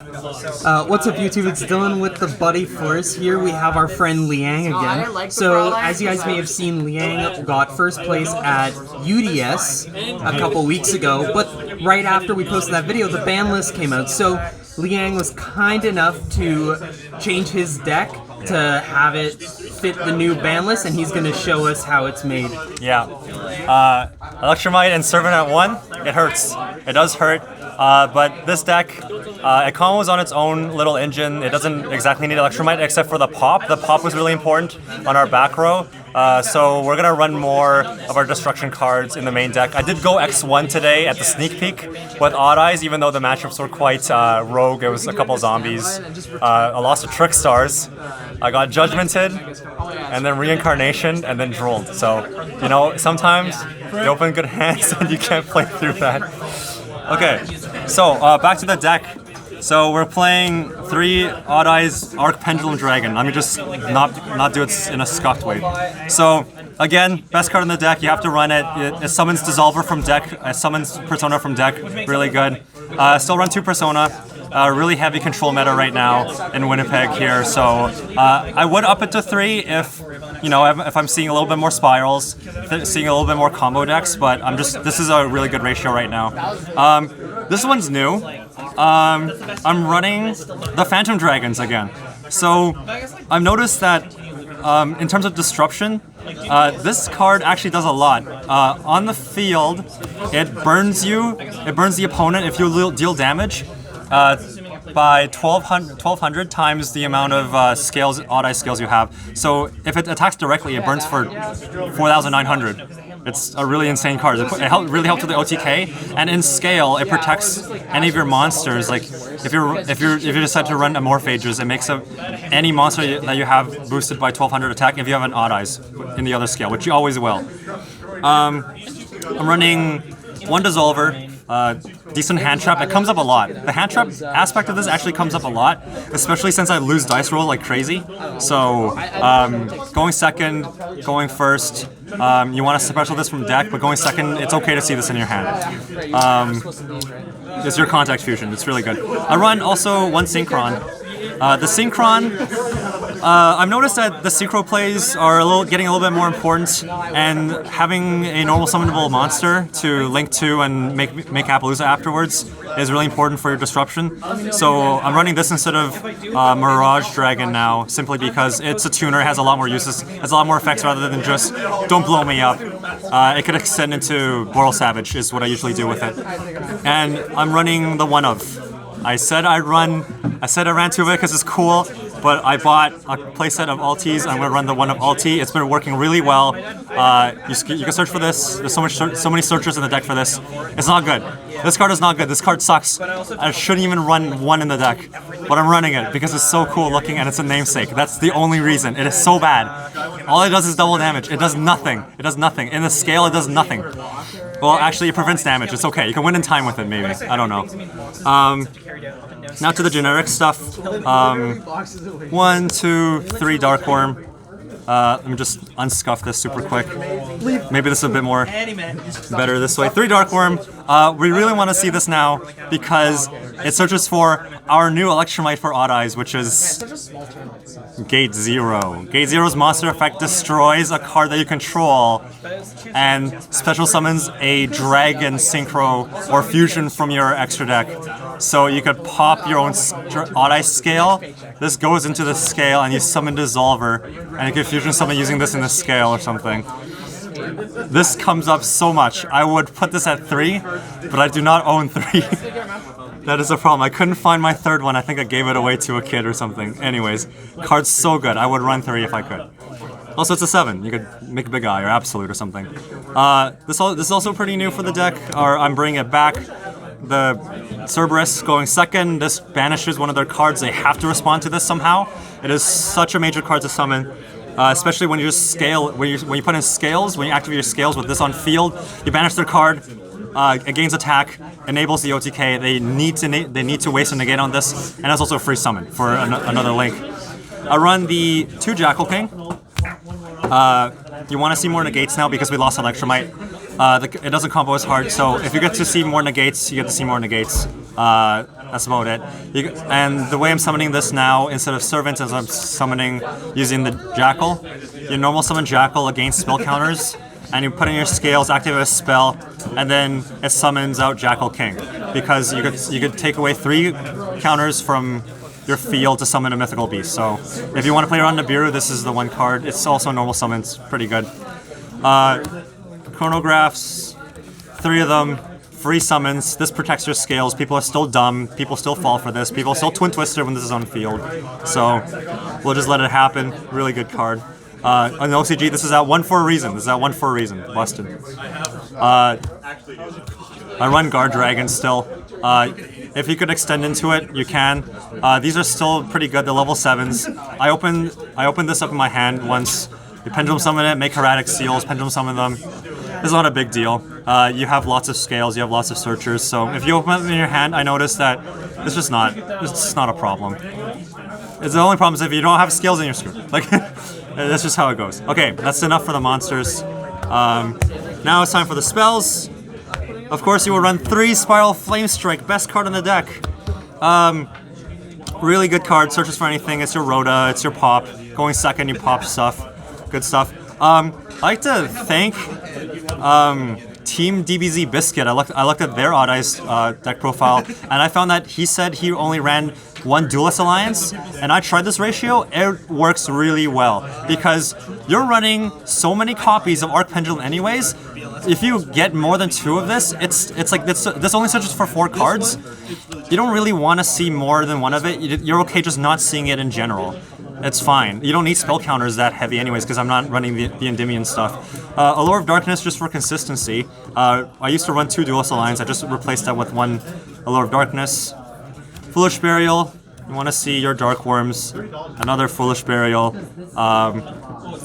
What's up, YouTube? It's Dylan with the Buddy Force. Here we have our friend Liang again. So, as you guys may have seen, Liang got first place at UDS a couple weeks ago, but right after we posted that video, the Banlist came out. So, Liang was kind enough to change his deck to have it fit the new Banlist, and he's going to show us how it's made. Yeah. Electromite and Servant at 1, it hurts. It does hurt. But this deck, it combos on its own little engine. It doesn't exactly need Electromite except for the pop. The pop was really important on our back row. So we're going to run more of our destruction cards in the main deck. I did go X1 today at the sneak peek with Odd Eyes, even though the matchups were quite rogue. It was a couple zombies. I lost to Trickstars. I got Judgmented, and then Reincarnation, and then Drolled. So, you know, sometimes you open good hands and you can't play through that. Okay, so back to the deck. So we're playing 3 Odd Eyes Arc Pendulum Dragon. Let me just not do it in a scuffed way. So again, best card in the deck. You have to run it. It summons Dissolver from deck. It summons Persona from deck. Really good. Still run 2 Persona. Really heavy control meta right now in Winnipeg here. So I would up it to 3 if, you know, if I'm seeing a little bit more spirals, seeing a little bit more combo decks. But this is a really good ratio right now. This one's new. I'm running the Phantom Dragons again. So I've noticed that in terms of disruption, this card actually does a lot. On the field, it burns the opponent if you deal damage by 1200 times the amount of scales, Odd Eye scales you have. So if it attacks directly, it burns for 4,900. It's a really insane card. It really helps with the OTK, and in scale, it protects any of your monsters. Like if you decide to run Amorphages, it makes any monster that you have boosted by 1200 attack if you have an Odd Eyes in the other scale, which you always will. I'm running 1 Dissolver. Decent hand trap. It comes up a lot. The hand trap aspect of this actually comes up a lot, especially since I lose dice roll like crazy. So going second, going first, you want to special this from deck, but going second, it's okay to see this in your hand. It's your contact fusion. It's really good. I run also 1 Synchron. The Synchron, I've noticed that the synchro plays are getting a little bit more important, and having a normal summonable monster to link to and make Appaloosa afterwards is really important for your disruption. So I'm running this instead of Mirage Dragon now, simply because it's a tuner, has a lot more uses, has a lot more effects rather than just don't blow me up. It could extend into Boral Savage is what I usually do with it. And I'm running the one of. I said I ran 2 of it because it's cool, but I bought a playset of Altis. I'm going to run the one of Alti. It's been working really well. You can search for this. There's so many searchers in the deck for this. It's not good. This card is not good. This card sucks. I shouldn't even run 1 in the deck, but I'm running it because it's so cool looking and it's a namesake. That's the only reason. It is so bad. All it does is double damage. It does nothing. It does nothing. In the scale, it does nothing. Well, actually, it prevents damage. It's okay. You can win in time with it, maybe. I don't know. Now to the generic stuff. 1, 2, 3 Dark Worm. Let me just unscuff this super quick. Maybe this is a bit more better this way. 3 Dark Worm. We really want to see this now because it searches for our new Electromite for Odd Eyes, which is Gate 0. Gate 0's monster effect destroys a card that you control and special summons a Dragon Synchro or Fusion from your extra deck. So you could pop your own Odd Eye scale. This goes into the scale and you summon Dissolver, and you can Fusion summon using this in the scale or something. This comes up so much. I would put this at 3, but I do not own 3. That is a problem. I couldn't find my 3rd one. I think I gave it away to a kid or something. Anyways, card's so good. I would run 3 if I could. Also, it's a 7. You could make a Big Eye or Absolute or something. This is also pretty new for the deck. I'm bringing it back. The Cerberus going second. This banishes one of their cards. They have to respond to this somehow. It is such a major card to summon. Especially when you just scale, when you put in scales, when you activate your scales with this on field, you banish their card, it gains attack, enables the OTK, they need to waste a negate on this, and that's also a free summon for another link. I run the 2 Jackal King. You want to see more negates now because we lost Electromite. It doesn't combo as hard, so if you get to see more negates, you get to see more negates. That's about it. And the way I'm summoning this now, instead of Servant, is I'm summoning using the Jackal. You normal summon Jackal against spell counters, and you put in your scales, activate a spell, and then it summons out Jackal King. Because you could take away 3 counters from your field to summon a mythical beast. So if you want to play around Nibiru, this is the one card. It's also normal summons, pretty good. Chronographs, 3 of them. Free summons. This protects your scales. People are still dumb. People still fall for this. People still Twin Twister when this is on field. So we'll just let it happen. Really good card. On OCG, this is at 1 for a reason. This is at 1 for a reason. Busted. I run Guard Dragon still. If you could extend into it, you can. These are still pretty good. They're level 7s. I opened this up in my hand once. You Pendulum summon it, make Hieratic Seals, Pendulum summon them. It's not a big deal. You have lots of scales, you have lots of searchers, so if you open it in your hand, I noticed that it's just not a problem. The only problem is if you don't have scales, then you're screwed. Like, that's just how it goes. Okay, that's enough for the monsters. Now it's time for the spells. Of course, you will run 3 Spiral Flame Strike, best card in the deck. Really good card, searches for anything. It's your Rhoda, it's your pop. Going second, you pop stuff. Good stuff. I'd like to thank Team DBZ Biscuit. I looked at their Odd Eyes deck profile, and I found that he said he only ran 1 Duelist Alliance, and I tried this ratio. It works really well because you're running so many copies of Arc Pendulum anyways. If you get more than 2 of this, it's like this only searches for 4 cards. You don't really want to see more than 1 of it. You're okay just not seeing it in general. It's fine. You don't need spell counters that heavy anyways, because I'm not running the Endymion stuff. Allure of Darkness, just for consistency. I used to run 2 Duelist Alliance. I just replaced that with 1 Allure of Darkness. Foolish Burial. You want to see your Dark Worms. Another Foolish Burial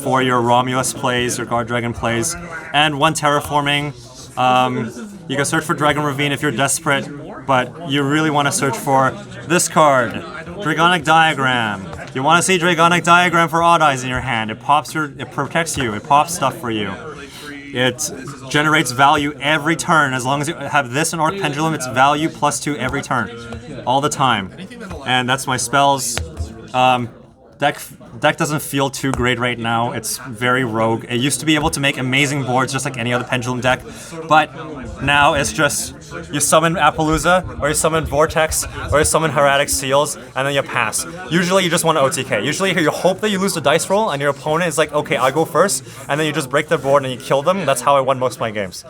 for your Romulus plays, your Guard Dragon plays. And 1 Terraforming. You can search for Dragon Ravine if you're desperate, but you really want to search for this card, Dragonic Diagram. You want to see Dragonic Diagram for Odd Eyes in your hand. It protects you, it pops stuff for you. It generates value every turn. As long as you have this in Arc Pendulum, it's value +2 every turn. All the time. And that's my spells. Deck doesn't feel too great right now. It's very rogue. It used to be able to make amazing boards just like any other Pendulum deck, but now it's just you summon Appaloosa, or you summon Vortex, or you summon Hieratic Seals, and then you pass. Usually you just want to OTK. Usually you hope that you lose the dice roll, and your opponent is like, okay, I'll go first, and then you just break their board and you kill them. That's how I won most of my games.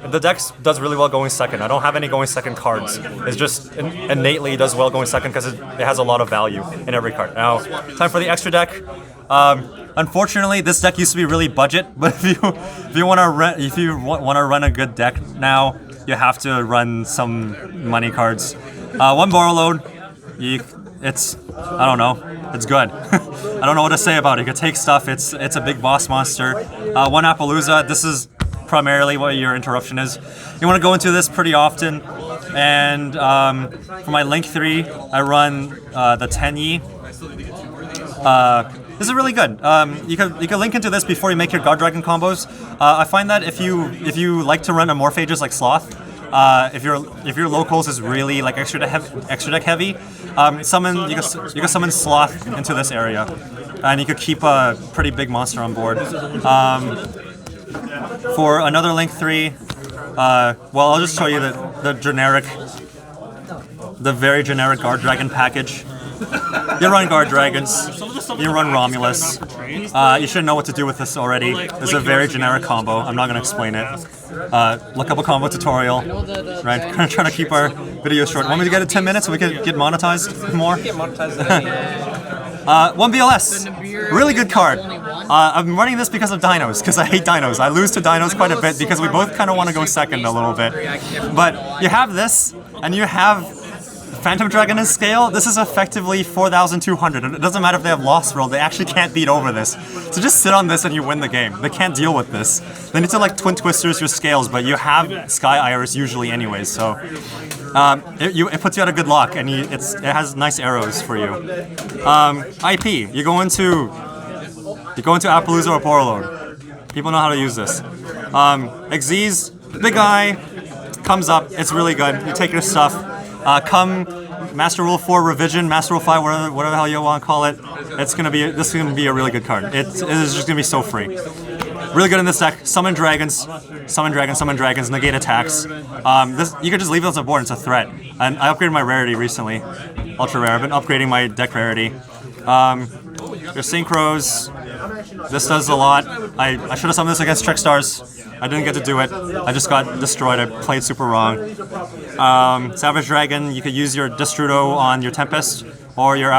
The deck does really well going second. I don't have any going second cards. It's just innately does well going second because it has a lot of value in every card. Now, time for the extra deck. Unfortunately, this deck used to be really budget, but if you want to run a good deck now, you have to run some money cards. 1 Borrow Load. I don't know. It's good. I don't know what to say about it. You can take stuff. It's a big boss monster. 1 Appaloosa. This is primarily what your interruption is. You want to go into this pretty often, and for my Link 3, I run the 10 Yi. This is really good. You can link into this before you make your God Dragon combos. I find that if you like to run Amorphages like Sloth, if your locals is really like extra deck heavy, you can summon Sloth into this area, and you could keep a pretty big monster on board. For another Link 3, well, I'll just show you the very generic Guard Dragon package. You run Guard Dragons, you run Romulus. You should know what to do with this already. It's a very generic combo. I'm not going to explain it. Look up a combo tutorial. Right, trying to keep our video short. Want me to get it 10 minutes so we can get monetized more? 1 BLS. Really good card. I'm running this because of dinos, because I hate dinos. I lose to dinos quite a bit because we both kind of want to go second a little bit. But you have this, and you have Phantom Dragon in scale. This is effectively 4,200. It doesn't matter if they have Lost World, they actually can't beat over this. So just sit on this and you win the game. They can't deal with this. They need to like Twin Twisters your scales, but you have Sky Iris usually anyways, so it puts you at a good luck, and it has nice arrows for you. IP, you go into Appaloosa or Borrowload. People know how to use this. Xyz, big guy, comes up, it's really good. You take your stuff. Come Master Rule 4 revision, Master Rule 5, whatever the hell you want to call it. This is gonna be a really good card. It is just gonna be so free. Really good in this deck. Summon dragons, negate attacks. You could just leave those on board. It's a threat. And I upgraded my rarity recently, ultra rare. I've been upgrading my deck rarity. Your Synchros. This does a lot. I should have summoned this against Trickstars. I didn't get to do it. I just got destroyed. I played super wrong. Savage Dragon. You could use your Destrudo on your Tempest or your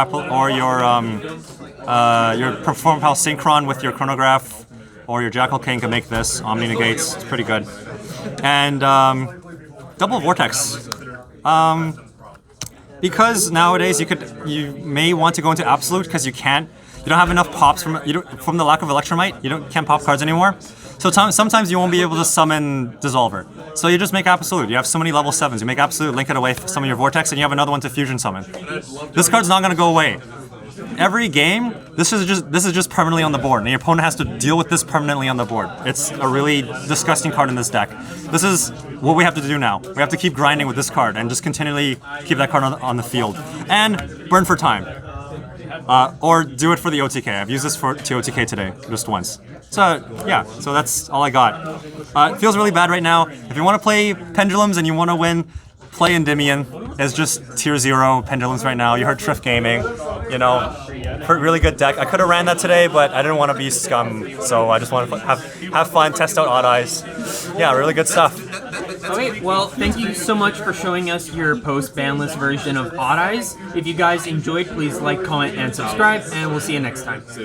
Perform Pal Synchron with your Chronograph. Or your Jackal King can make this. Omni Negates. It's pretty good. And Double Vortex. Because nowadays you may want to go into Absolute because you don't have enough pops from the lack of Electromite. You can't pop cards anymore. So sometimes you won't be able to summon Dissolver. So you just make Absolute. You have so many level 7s. You make Absolute, link it away, summon your Vortex, and you have another one to Fusion Summon. This card's not gonna go away. Every game, this is just permanently on the board, and your opponent has to deal with this permanently on the board. It's a really disgusting card in this deck. This is what we have to do now. We have to keep grinding with this card and just continually keep that card on the field. And burn for time. Or do it for the OTK. I've used this to OTK today, just once. So yeah, so that's all I got. It feels really bad right now. If you want to play Pendulums and you want to win, play Endymion. It's just tier 0 Pendulums right now. You heard Triff Gaming, really good deck. I could have ran that today, but I didn't want to be scum, so I just want to have fun, test out Odd Eyes. Yeah, really good stuff. Okay, well, thank you so much for showing us your post-Banlist version of Odd Eyes. If you guys enjoyed, please like, comment, and subscribe, and we'll see you next time.